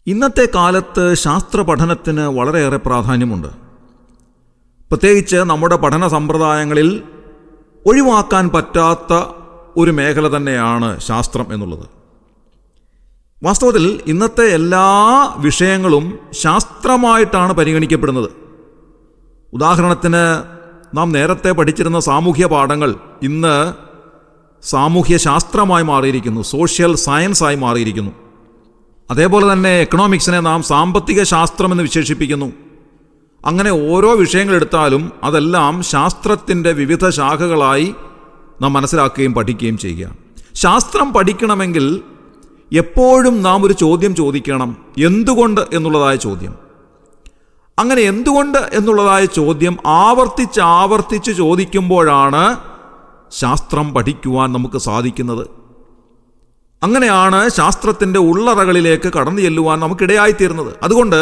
ഇന്നത്തെ കാലത്ത് ശാസ്ത്ര പഠനത്തിന് വളരെയേറെ പ്രാധാന്യമുണ്ട്. പ്രത്യേകിച്ച് നമ്മുടെ പഠന സമ്പ്രദായങ്ങളിൽ ഒഴിവാക്കാൻ പറ്റാത്ത ഒരു മേഖല തന്നെയാണ് ശാസ്ത്രം എന്നുള്ളത്. വാസ്തവത്തിൽ ഇന്നത്തെ എല്ലാ വിഷയങ്ങളും ശാസ്ത്രമായിട്ടാണ് പരിഗണിക്കപ്പെടുന്നത്. ഉദാഹരണത്തിന് നാം നേരത്തെ പഠിച്ചിരുന്ന സാമൂഹ്യ പാഠങ്ങൾ ഇന്ന് സാമൂഹ്യ ശാസ്ത്രമായി മാറിയിരിക്കുന്നു, സോഷ്യൽ സയൻസായി മാറിയിരിക്കുന്നു. അതേപോലെ തന്നെ എക്കണോമിക്സിനെ നാം സാമ്പത്തിക ശാസ്ത്രമെന്ന് വിശേഷിപ്പിക്കുന്നു. അങ്ങനെ ഓരോ വിഷയങ്ങളെടുത്താലും അതെല്ലാം ശാസ്ത്രത്തിൻ്റെ വിവിധ ശാഖകളായി നാം മനസ്സിലാക്കുകയും പഠിക്കുകയും ചെയ്യുക. ശാസ്ത്രം പഠിക്കണമെങ്കിൽ എപ്പോഴും നാം ഒരു ചോദ്യം ചോദിക്കണം, എന്തുകൊണ്ട് എന്നുള്ളതായ ചോദ്യം. അങ്ങനെ എന്തുകൊണ്ട് എന്നുള്ളതായ ചോദ്യം ആവർത്തിച്ച് ചോദിക്കുമ്പോഴാണ് ശാസ്ത്രം പഠിക്കുവാൻ നമുക്ക് സാധിക്കുന്നത്. അങ്ങനെയാണ് ശാസ്ത്രത്തിൻ്റെ ഉള്ളറകളിലേക്ക് കടന്നു ചെല്ലുവാൻ നമുക്കിടയായിത്തീരുന്നത്. അതുകൊണ്ട്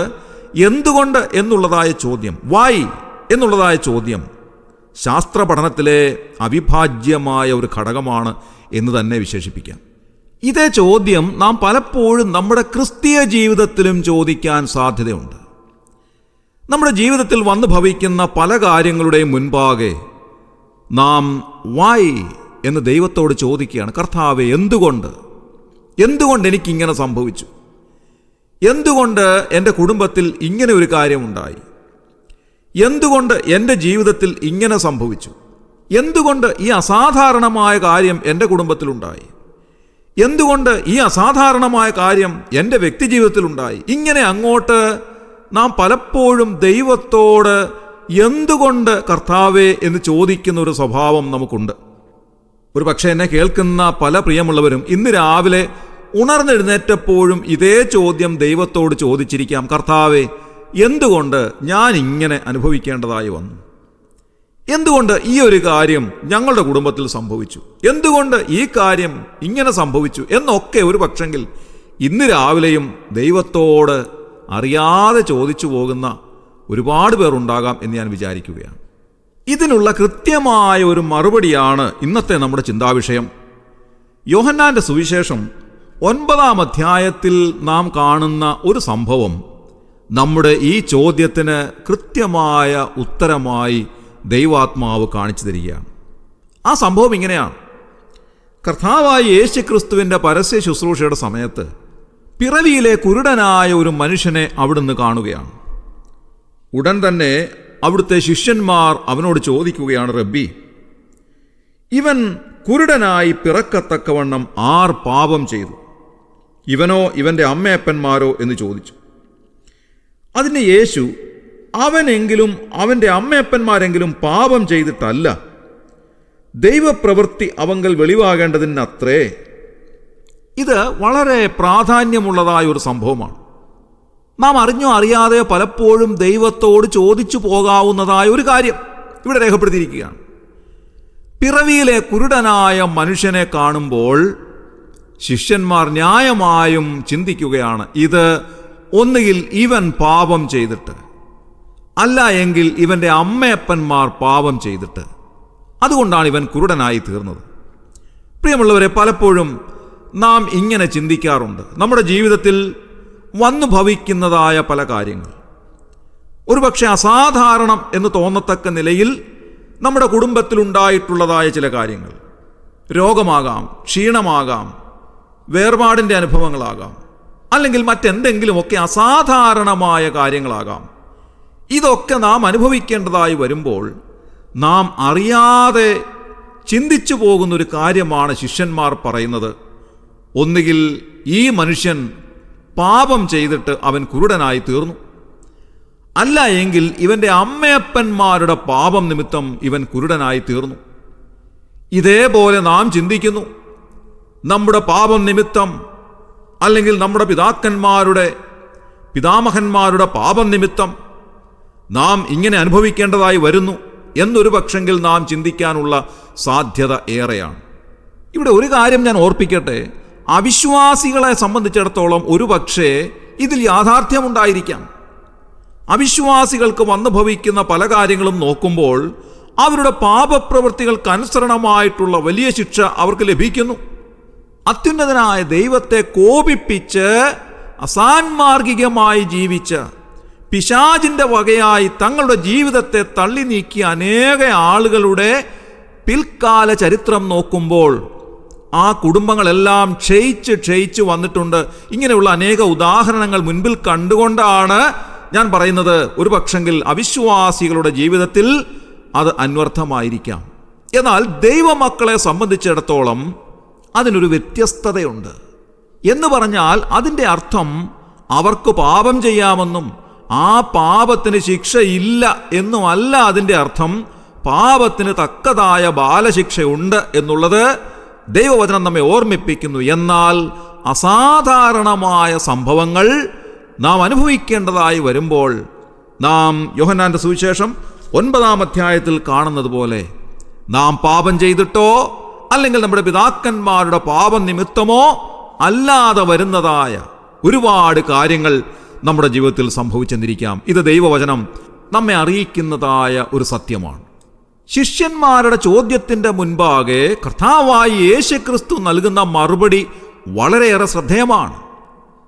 എന്തുകൊണ്ട് എന്നുള്ളതായ ചോദ്യം, വൈ എന്നുള്ളതായ ചോദ്യം ശാസ്ത്ര പഠനത്തിലെ അവിഭാജ്യമായ ഒരു ഘടകമാണ് എന്ന് തന്നെ വിശേഷിപ്പിക്കാം. ഇതേ ചോദ്യം നാം പലപ്പോഴും നമ്മുടെ ക്രിസ്തീയ ജീവിതത്തിലും ചോദിക്കാൻ സാധ്യതയുണ്ട്. നമ്മുടെ ജീവിതത്തിൽ വന്നു ഭവിക്കുന്ന പല കാര്യങ്ങളുടെയും മുൻപാകെ നാം വൈ എന്ന് ദൈവത്തോട് ചോദിക്കുകയാണ്. കർത്താവേ, എന്തുകൊണ്ട് എനിക്കിങ്ങനെ സംഭവിച്ചു? എന്തുകൊണ്ട് എൻ്റെ കുടുംബത്തിൽ ഇങ്ങനെ ഒരു കാര്യമുണ്ടായി? എന്തുകൊണ്ട് എൻ്റെ ജീവിതത്തിൽ ഇങ്ങനെ സംഭവിച്ചു? എന്തുകൊണ്ട് ഈ അസാധാരണമായ കാര്യം എൻ്റെ കുടുംബത്തിലുണ്ടായി? എന്തുകൊണ്ട് ഈ അസാധാരണമായ കാര്യം എൻ്റെ വ്യക്തി ജീവിതത്തിലുണ്ടായി? ഇങ്ങനെ അങ്ങോട്ട് നാം പലപ്പോഴും ദൈവത്തോട് എന്തുകൊണ്ട് കർത്താവേ എന്ന് ചോദിക്കുന്ന ഒരു സ്വഭാവം നമുക്കുണ്ട്. ഒരു പക്ഷേ എന്നെ കേൾക്കുന്ന പല പ്രിയമുള്ളവരും ഇന്ന് രാവിലെ ഉണർന്നെഴുന്നേറ്റപ്പോഴും ഇതേ ചോദ്യം ദൈവത്തോട് ചോദിച്ചിരിക്കാം. കർത്താവേ, എന്തുകൊണ്ട് ഞാൻ ഇങ്ങനെ അനുഭവിക്കേണ്ടതായി വന്നു? എന്തുകൊണ്ട് ഈ ഒരു കാര്യം ഞങ്ങളുടെ കുടുംബത്തിൽ സംഭവിച്ചു? എന്തുകൊണ്ട് ഈ കാര്യം ഇങ്ങനെ സംഭവിച്ചു എന്നൊക്കെ ഒരു പക്ഷെങ്കിൽ ഇന്ന് രാവിലെയും ദൈവത്തോട് അറിയാതെ ചോദിച്ചു പോകുന്ന ഒരുപാട് പേർ ഉണ്ടാകാം എന്ന് ഞാൻ വിചാരിക്കുകയാണ്. ഇതിനുള്ള കൃത്യമായ ഒരു മറുപടിയാണ് ഇന്നത്തെ നമ്മുടെ ചിന്താവിഷയം. യോഹന്നാന്റെ സുവിശേഷം 9-ാം അധ്യായത്തിൽ നാം കാണുന്ന ഒരു സംഭവം നമ്മുടെ ഈ ചോദ്യത്തിന് കൃത്യമായ ഉത്തരമായി ദൈവാത്മാവ് കാണിച്ചു തരികയാണ്. ആ സംഭവം ഇങ്ങനെയാണ്. കർത്താവായ യേശുക്രിസ്തുവിൻ്റെ പരസ്യ ശുശ്രൂഷയുടെ സമയത്ത് പിറവിയിലെ കുരുടനായ ഒരു മനുഷ്യനെ അവിടുന്ന് കാണുകയാണ്. ഉടൻ തന്നെ അവിടുത്തെ ശിഷ്യന്മാർ അവനോട് ചോദിക്കുകയാണ്, റബ്ബി, ഇവൻ കുരുടനായി പിറക്കത്തക്കവണ്ണം ആർ പാപം ചെയ്തു, ഇവനോ ഇവൻ്റെ അമ്മയപ്പന്മാരോ എന്ന് ചോദിച്ചു. അതിന് യേശു, അവനെങ്കിലും അവൻ്റെ അമ്മയപ്പന്മാരെങ്കിലും പാപം ചെയ്തിട്ടല്ല, ദൈവപ്രവൃത്തി അവങ്കൽ വെളിവാകേണ്ടതിനത്രേ. ഇത് വളരെ പ്രാധാന്യമുള്ളതായ ഒരു സംഭവമാണ്. നാം അറിഞ്ഞോ അറിയാതെയോ പലപ്പോഴും ദൈവത്തോട് ചോദിച്ചു പോകാവുന്നതായ ഒരു കാര്യം ഇവിടെ രേഖപ്പെടുത്തിയിരിക്കുകയാണ്. പിറവിയിലെ കുരുടനായ മനുഷ്യനെ കാണുമ്പോൾ ശിഷ്യന്മാർ ന്യായമായും ചിന്തിക്കുകയാണ്, ഇത് ഒന്നുകിൽ ഇവൻ പാപം ചെയ്തിട്ട്, അല്ല എങ്കിൽ ഇവൻ്റെ അമ്മയപ്പന്മാർ പാപം ചെയ്തിട്ട്, അതുകൊണ്ടാണ് ഇവൻ കുരുടനായി തീർന്നത്. പ്രിയമുള്ളവരെ, പലപ്പോഴും നാം ഇങ്ങനെ ചിന്തിക്കാറുണ്ട്. നമ്മുടെ ജീവിതത്തിൽ വന്നു ഭവിക്കുന്നതായ പല കാര്യങ്ങൾ ഒരുപക്ഷെ അസാധാരണം എന്ന് തോന്നത്തക്ക നിലയിൽ നമ്മുടെ കുടുംബത്തിലുണ്ടായിട്ടുള്ളതായ ചില കാര്യങ്ങൾ, രോഗമാകാം, ക്ഷീണമാകാം, വേർപാടിൻ്റെ അനുഭവങ്ങളാകാം, അല്ലെങ്കിൽ മറ്റെന്തെങ്കിലുമൊക്കെ അസാധാരണമായ കാര്യങ്ങളാകാം. ഇതൊക്കെ നാം അനുഭവിക്കേണ്ടതായി വരുമ്പോൾ നാം അറിയാതെ ചിന്തിച്ചു പോകുന്നൊരു കാര്യമാണ് ശിഷ്യന്മാർ പറയുന്നത്. ഒന്നുകിൽ ഈ മനുഷ്യൻ പാപം ചെയ്തിട്ട് അവൻ കുരുടനായി തീർന്നു, അല്ല എങ്കിൽ ഇവൻ്റെ അമ്മയപ്പന്മാരുടെ പാപം നിമിത്തം ഇവൻ കുരുടനായി തീർന്നു. ഇതേപോലെ നാം ചിന്തിക്കുന്നു. നമ്മുടെ പാപം നിമിത്തം, അല്ലെങ്കിൽ നമ്മുടെ പിതാമഹന്മാരുടെ പാപം നിമിത്തം നാം ഇങ്ങനെ അനുഭവിക്കേണ്ടതായി വരുന്നു എന്നൊരു പക്ഷെങ്കിൽ നാം ചിന്തിക്കാനുള്ള സാധ്യത ഏറെയാണ്. ഇവിടെ ഒരു കാര്യം ഞാൻ ഓർപ്പിക്കട്ടെ. അവിശ്വാസികളെ സംബന്ധിച്ചിടത്തോളം ഒരു പക്ഷേ ഇതിൽ യാഥാർത്ഥ്യമുണ്ടായിരിക്കാം. അവിശ്വാസികൾക്ക് വന്നു ഭവിക്കുന്ന പല കാര്യങ്ങളും നോക്കുമ്പോൾ അവരുടെ പാപപ്രവൃത്തികൾക്ക് അനുസരണമായിട്ടുള്ള വലിയ ശിക്ഷ അവർക്ക് ലഭിക്കുന്നു. അത്യുന്നതനായ ദൈവത്തെ കോപിപ്പിച്ച് അസാൻമാർഗികമായി ജീവിച്ച പിശാചിൻ്റെ വകയായി തങ്ങളുടെ ജീവിതത്തെ തള്ളി നീക്കിയ അനേക ആളുകളുടെ പിൽക്കാല ചരിത്രം നോക്കുമ്പോൾ ആ കുടുംബങ്ങളെല്ലാം ക്ഷയിച്ച് വന്നിട്ടുണ്ട്. ഇങ്ങനെയുള്ള അനേക ഉദാഹരണങ്ങൾ മുൻപിൽ കണ്ടുകൊണ്ടാണ് ഞാൻ പറയുന്നത്, ഒരു പക്ഷെങ്കിൽ അവിശ്വാസികളുടെ ജീവിതത്തിൽ അത് അന്വർത്ഥമായിരിക്കാം. എന്നാൽ ദൈവമക്കളെ സംബന്ധിച്ചിടത്തോളം അതിനൊരു വ്യത്യസ്തതയുണ്ട്. എന്ന് പറഞ്ഞാൽ അതിൻ്റെ അർത്ഥം അവർക്ക് പാപം ചെയ്യാമെന്നും ആ പാപത്തിന് ശിക്ഷയില്ല എന്നുമല്ല. അതിൻ്റെ അർത്ഥം പാപത്തിന് തക്കതായ ബാലശിക്ഷയുണ്ട് എന്നുള്ളത് ദൈവവചനം നമ്മെ ഓർമ്മിപ്പിക്കുന്നു. എന്നാൽ അസാധാരണമായ സംഭവങ്ങൾ നാം അനുഭവിക്കേണ്ടതായി വരുമ്പോൾ നാം യോഹന്നാന്റെ സുവിശേഷം 9-ാം അധ്യായത്തിൽ കാണുന്നത് പോലെ നാം പാപം ചെയ്തിട്ടോ അല്ലെങ്കിൽ നമ്മുടെ പിതാക്കന്മാരുടെ പാപം നിമിത്തമോ അല്ലാതെ വരുന്നതായ ഒരുപാട് കാര്യങ്ങൾ നമ്മുടെ ജീവിതത്തിൽ സംഭവിച്ചെന്നിരിക്കാം. ഇത് ദൈവവചനം നമ്മെ അറിയിക്കുന്നതായ ഒരു സത്യമാണ്. ശിഷ്യന്മാരുടെ ചോദ്യത്തിൻ്റെ മുൻപാകെ കർത്താവായി യേശുക്രിസ്തു നൽകുന്ന മറുപടി വളരെയേറെ ശ്രദ്ധേയമാണ്.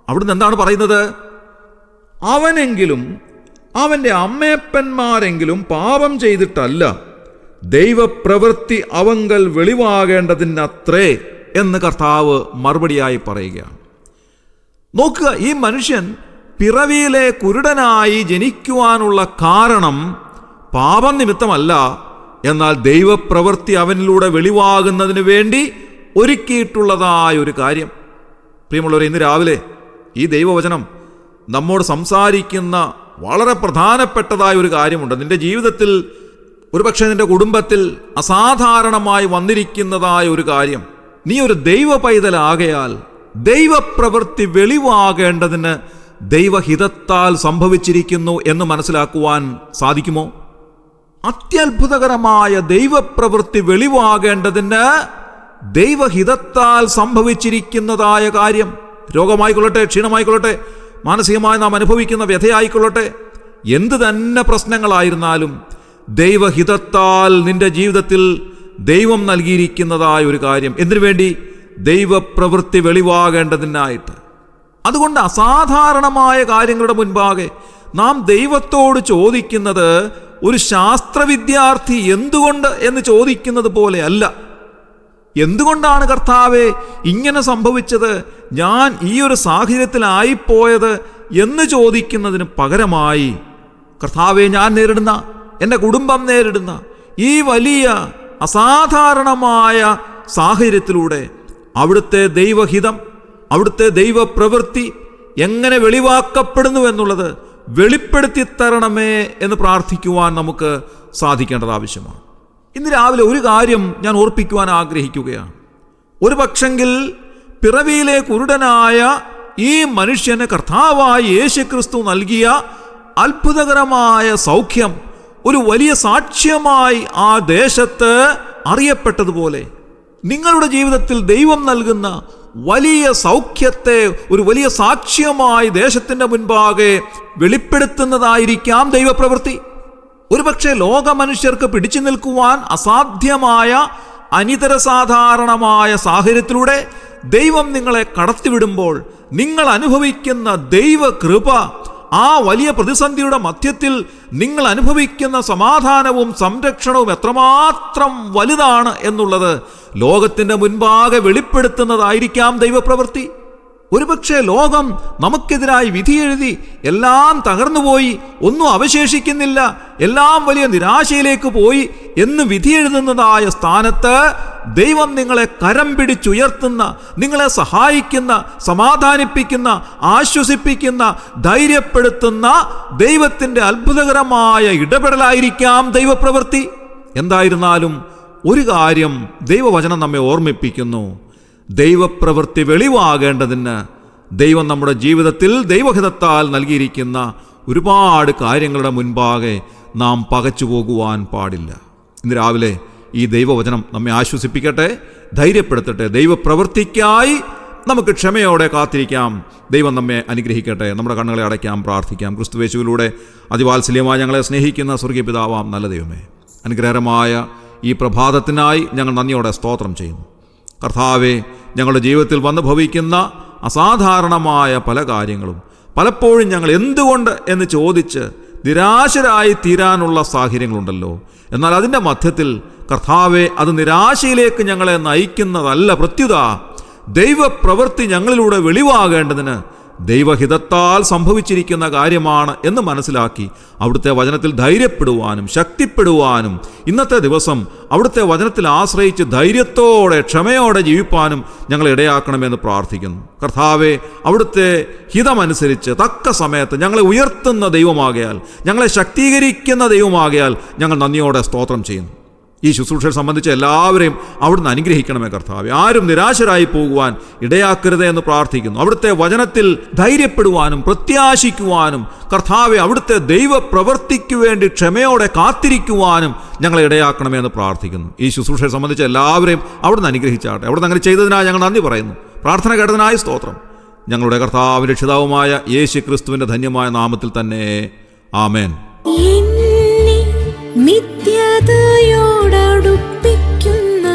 അവിടുന്ന് എന്താണ് പറയുന്നത്? അവനെങ്കിലും അവൻ്റെ അമ്മയപ്പന്മാരെങ്കിലും പാപം ചെയ്തിട്ടല്ല, ദൈവപ്രവൃത്തി അവങ്കൽ വെളിവാകേണ്ടതിനത്രേ എന്ന് കർത്താവ് മറുപടിയായി പറയുകയാണ്. നോക്കുക, ഈ മനുഷ്യൻ പിറവിയിലെ കുരുടനായി ജനിക്കുവാനുള്ള കാരണം പാപം നിമിത്തമല്ല, എന്നാൽ ദൈവപ്രവൃത്തി അവനിലൂടെ വെളിവാകുന്നതിന് വേണ്ടി ഒരുക്കിയിട്ടുള്ളതായ ഒരു കാര്യം. പ്രിയമുള്ളവരെ, ഇന്ന് രാവിലെ ഈ ദൈവവചനം നമ്മോട് സംസാരിക്കുന്ന വളരെ പ്രധാനപ്പെട്ടതായ ഒരു കാര്യമുണ്ട്. നിന്റെ ജീവിതത്തിൽ, ഒരുപക്ഷെ നിന്റെ കുടുംബത്തിൽ അസാധാരണമായി വന്നിരിക്കുന്നതായ ഒരു കാര്യം. നീ ഒരു ദൈവ പൈതലാകയാൽ ദൈവപ്രവൃത്തി വെളിവാകേണ്ടതിന് ദൈവഹിതത്താൽ സംഭവിച്ചിരിക്കുന്നു എന്ന് മനസ്സിലാക്കുവാൻ സാധിക്കുമോ? അത്യത്ഭുതകരമായ ദൈവപ്രവൃത്തി വെളിവാകേണ്ടതിന് ദൈവഹിതത്താൽ സംഭവിച്ചിരിക്കുന്നതായ കാര്യം, രോഗമായിക്കൊള്ളട്ടെ, ക്ഷീണമായിക്കൊള്ളട്ടെ, മാനസികമായി നാം അനുഭവിക്കുന്ന വ്യഥയായിക്കൊള്ളട്ടെ, എന്ത് തന്നെ പ്രശ്നങ്ങളായിരുന്നാലും ദൈവഹിതത്താൽ നിന്റെ ജീവിതത്തിൽ ദൈവം നൽകിയിരിക്കുന്നതായ ഒരു കാര്യം. എന്തിനു വേണ്ടി? ദൈവപ്രവൃത്തി വെളിവാകേണ്ടതിനായിട്ട്. അതുകൊണ്ട് അസാധാരണമായ കാര്യങ്ങളുടെ മുൻപാകെ നാം ദൈവത്തോട് ചോദിക്കുന്നത് ഒരു ശാസ്ത്രവിദ്യാർത്ഥി എന്തുകൊണ്ട് എന്ന് ചോദിക്കുന്നത് പോലെ അല്ല. എന്തുകൊണ്ടാണ് കർത്താവേ ഇങ്ങനെ സംഭവിച്ചത്, ഞാൻ ഈ ഒരു സാഹചര്യത്തിലായിപ്പോയത് എന്ന് ചോദിക്കുന്നതിന് പകരമായി, കർത്താവേ, ഞാൻ നേരിടുന്ന, എൻ്റെ കുടുംബം നേരിടുന്ന ഈ വലിയ അസാധാരണമായ സാഹചര്യത്തിലൂടെ അവിടുത്തെ ദൈവഹിതം, അവിടുത്തെ ദൈവപ്രവൃത്തി എങ്ങനെ വെളിവാക്കപ്പെടുന്നു എന്നുള്ളത് വെളിപ്പെടുത്തി തരണമേ എന്ന് പ്രാർത്ഥിക്കുവാൻ നമുക്ക് സാധിക്കേണ്ടത് ആവശ്യമാണ്. ഇന്ന് രാവിലെ ഒരു കാര്യം ഞാൻ ഓർപ്പിക്കുവാൻ ആഗ്രഹിക്കുകയാണ്. ഒരു പക്ഷെങ്കിൽ പിറവിയിലെ കുരുടനായ ഈ മനുഷ്യന് കർത്താവായ യേശുക്രിസ്തു നൽകിയ അത്ഭുതകരമായ സൗഖ്യം ഒരു വലിയ സാക്ഷ്യമായി ആ ദേശത്ത് അറിയപ്പെട്ടതുപോലെ നിങ്ങളുടെ ജീവിതത്തിൽ ദൈവം നൽകുന്ന വലിയ സൗഖ്യത്തെ ഒരു വലിയ സാക്ഷ്യമായി ദേശത്തിൻ്റെ മുൻപാകെ വെളിപ്പെടുത്തുന്നതായിരിക്കാം ദൈവപ്രവൃത്തി. ഒരുപക്ഷെ ലോക മനുഷ്യർക്ക് പിടിച്ചു നിൽക്കുവാൻ അസാധ്യമായ അനിതരസാധാരണമായ സാഹചര്യത്തിലൂടെ ദൈവം നിങ്ങളെ കടത്തിവിടുമ്പോൾ നിങ്ങൾ അനുഭവിക്കുന്ന ദൈവകൃപ, ആ വലിയ പ്രതിസന്ധിയുടെ മധ്യത്തിൽ നിങ്ങൾ അനുഭവിക്കുന്ന സമാധാനവും സംരക്ഷണവും എത്രമാത്രം വലുതാണ് എന്നുള്ളത് ലോകത്തിൻ്റെ മുൻപാകെ വെളിപ്പെടുത്തുന്നതായിരിക്കാം ദൈവപ്രവൃത്തി. ഒരുപക്ഷെ ലോകം നമുക്കെതിരായി വിധിയെഴുതി എല്ലാം തകർന്നുപോയി, ഒന്നും അവശേഷിക്കുന്നില്ല, എല്ലാം വലിയ നിരാശയിലേക്ക് പോയി എന്ന് വിധിയെഴുതുന്നതായ സ്ഥാനത്ത് ദൈവം നിങ്ങളെ കരം പിടിച്ചുയർത്തുന്ന, നിങ്ങളെ സഹായിക്കുന്ന, സമാധാനിപ്പിക്കുന്ന, ആശ്വസിപ്പിക്കുന്ന, ധൈര്യപ്പെടുത്തുന്ന ദൈവത്തിൻ്റെ അത്ഭുതകരമായ ഇടപെടലായിരിക്കാം ദൈവപ്രവൃത്തി. എന്തായിരുന്നാലും ഒരു കാര്യം ദൈവവചനം നമ്മെ ഓർമ്മിപ്പിക്കുന്നു. ദൈവപ്രവൃത്തി വെളിവാകേണ്ടതിന് ദൈവം നമ്മുടെ ജീവിതത്തിൽ ദൈവഹിതത്താൽ നൽകിയിരിക്കുന്ന ഒരുപാട് കാര്യങ്ങളുടെ മുൻപാകെ നാം പകച്ചു പോകുവാൻ പാടില്ല. ഇന്ന് രാവിലെ ഈ ദൈവവചനം നമ്മെ ആശ്വസിപ്പിക്കട്ടെ, ധൈര്യപ്പെടുത്തട്ടെ. ദൈവപ്രവൃത്തിക്കായി നമുക്ക് ക്ഷമയോടെ കാത്തിരിക്കാം. ദൈവം നമ്മെ അനുഗ്രഹിക്കട്ടെ. നമ്മുടെ കണ്ണുകളെ അടയ്ക്കാം, പ്രാർത്ഥിക്കാം. ക്രിസ്തുയേശുവിലൂടെ അതിവാത്സല്യമായി ഞങ്ങളെ സ്നേഹിക്കുന്ന സ്വർഗീയ പിതാവാം നല്ല ദൈവമേ, അനുഗ്രഹകരമായ ഈ പ്രഭാതത്തിനായി ഞങ്ങൾ നന്ദിയോടെ സ്തോത്രം ചെയ്യുന്നു. കർത്താവെ, ഞങ്ങളുടെ ജീവിതത്തിൽ വന്നു ഭവിക്കുന്ന അസാധാരണമായ പല കാര്യങ്ങളും പലപ്പോഴും ഞങ്ങൾ എന്തുകൊണ്ട് എന്ന് ചോദിച്ച് നിരാശരായി തീരാനുള്ള സാഹചര്യങ്ങളുണ്ടല്ലോ. എന്നാൽ അതിൻ്റെ മധ്യത്തിൽ കർത്താവെ, അത് നിരാശയിലേക്ക് ഞങ്ങളെ നയിക്കുന്നതല്ല, പ്രത്യുത ദൈവപ്രവൃത്തി ഞങ്ങളിലൂടെ വെളിവാകേണ്ടതിന് ദൈവഹിതത്താൽ സംഭവിച്ചിരിക്കുന്ന കാര്യമാണ് എന്ന് മനസ്സിലാക്കി അവിടുത്തെ വചനത്തിൽ ധൈര്യപ്പെടുവാനും ശക്തിപ്പെടുവാനും ഇന്നത്തെ ദിവസം അവിടുത്തെ വചനത്തിൽ ആശ്രയിച്ച് ധൈര്യത്തോടെ ക്ഷമയോടെ ജീവിപ്പാനും ഞങ്ങൾ ഇടയാക്കണമെന്ന് പ്രാർത്ഥിക്കുന്നു. കർത്താവെ, അവിടുത്തെ ഹിതമനുസരിച്ച് തക്ക സമയത്ത് ഞങ്ങളെ ഉയർത്തുന്ന ദൈവമാകയാൽ, ഞങ്ങളെ ശക്തീകരിക്കുന്ന ദൈവമാകയാൽ ഞങ്ങൾ നന്ദിയോടെ സ്തോത്രം ചെയ്യുന്നു. ഈ ശുശ്രൂഷയെ സംബന്ധിച്ച് എല്ലാവരെയും അവിടുന്ന് അനുഗ്രഹിക്കണമേ കർത്താവെ. ആരും നിരാശരായി പോകുവാൻ ഇടയാക്കരുതേ എന്ന് പ്രാർത്ഥിക്കുന്നു. അവിടുത്തെ വചനത്തിൽ ധൈര്യപ്പെടുവാനും പ്രത്യാശിക്കുവാനും കർത്താവെ, അവിടുത്തെ ദൈവപ്രവൃത്തിക്ക് വേണ്ടി ക്ഷമയോടെ കാത്തിരിക്കുവാനും ഞങ്ങളെ ഇടയാക്കണമേ എന്ന് പ്രാർത്ഥിക്കുന്നു. ഈ ശുശ്രൂഷയെ സംബന്ധിച്ച് എല്ലാവരെയും അവിടുന്ന് അനുഗ്രഹിച്ചാട്ടെ. അവിടുന്ന് അങ്ങനെ ചെയ്തതിനായി ഞങ്ങൾ നന്ദി പറയുന്നു. പ്രാർത്ഥന കേട്ടതിനായി സ്തോത്രം. ഞങ്ങളുടെ കർത്താവിന്റെ രക്ഷിതാവുമായ യേശു ക്രിസ്തുവിന്റെ ധന്യമായ നാമത്തിൽ തന്നെ ആമേൻ. നിത്യതയോടടുപ്പിക്കുന്ന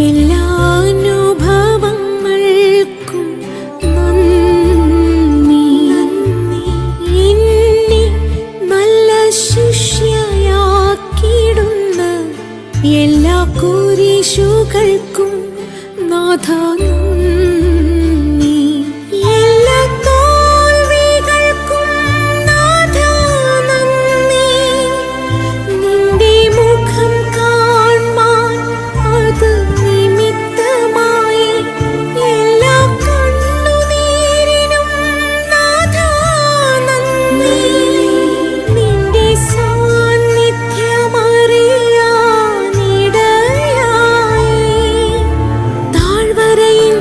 എല്ലാ അനുഭവങ്ങൾക്കും നന്ദി. എന്നെ നല്ല ശിഷ്യയാക്കിയിടുന്ന എല്ലാ കുരിശുകൾക്കും നാഥ നന്ദി. എല്ലാ തോൽവികൾക്കും നാഥ നന്ദി. നിന്റെ മുഖം കാൺമാൻ അത് നിമിത്തമായി എല്ലാ കണ്ണുനീരിനും നാഥ നന്ദി. നിന്റെ സാന്നിധ്യമറിയാനിടയായി താഴ്വരയിൽ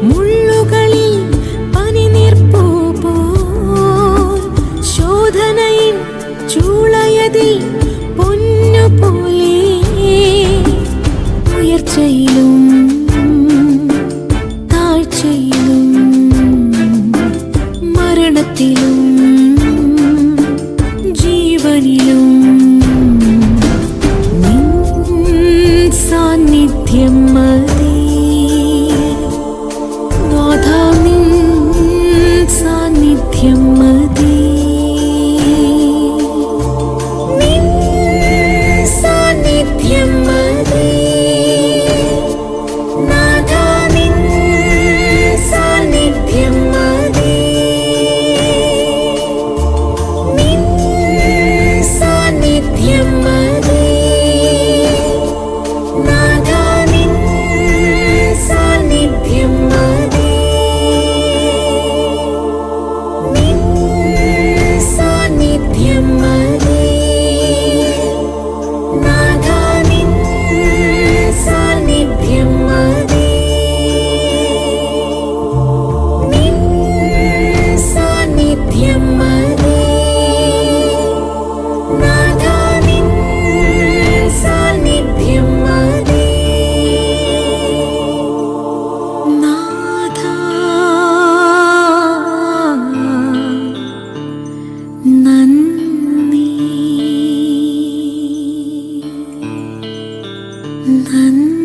മുള്ളുകളിൽ പനിനീർപ്പൂ പോൽ, ശോധനയിൽ ചൂളയതിൽ പൊന്നുപോലെ, ഉയർച്ചയിലും താഴ്ചയിലും മരണത്തിലും ജീവനിലും നിൻ സാന്നിധ്യം മതി. നാഥ, നിൻ സാന്നിധ്യം മതി. നിൻ സാന്നിധ്യം മതി. നാഥ, നിൻ സാന്നിധ്യം മതി. നിൻ സാന്നിധ്യം മതി. നാഥ, നിൻ സാന്നിധ്യം മതി. നിൻ സാന്നിധ്യം മതി. നാഥ, നിൻ സാന്നിധ്യം മതി. നിൻ സാന്നിധ്യം മതി. നാഥ, നിൻ സാന്നിധ്യം മതി. നാഥ, നന്ദി. നന്ദി.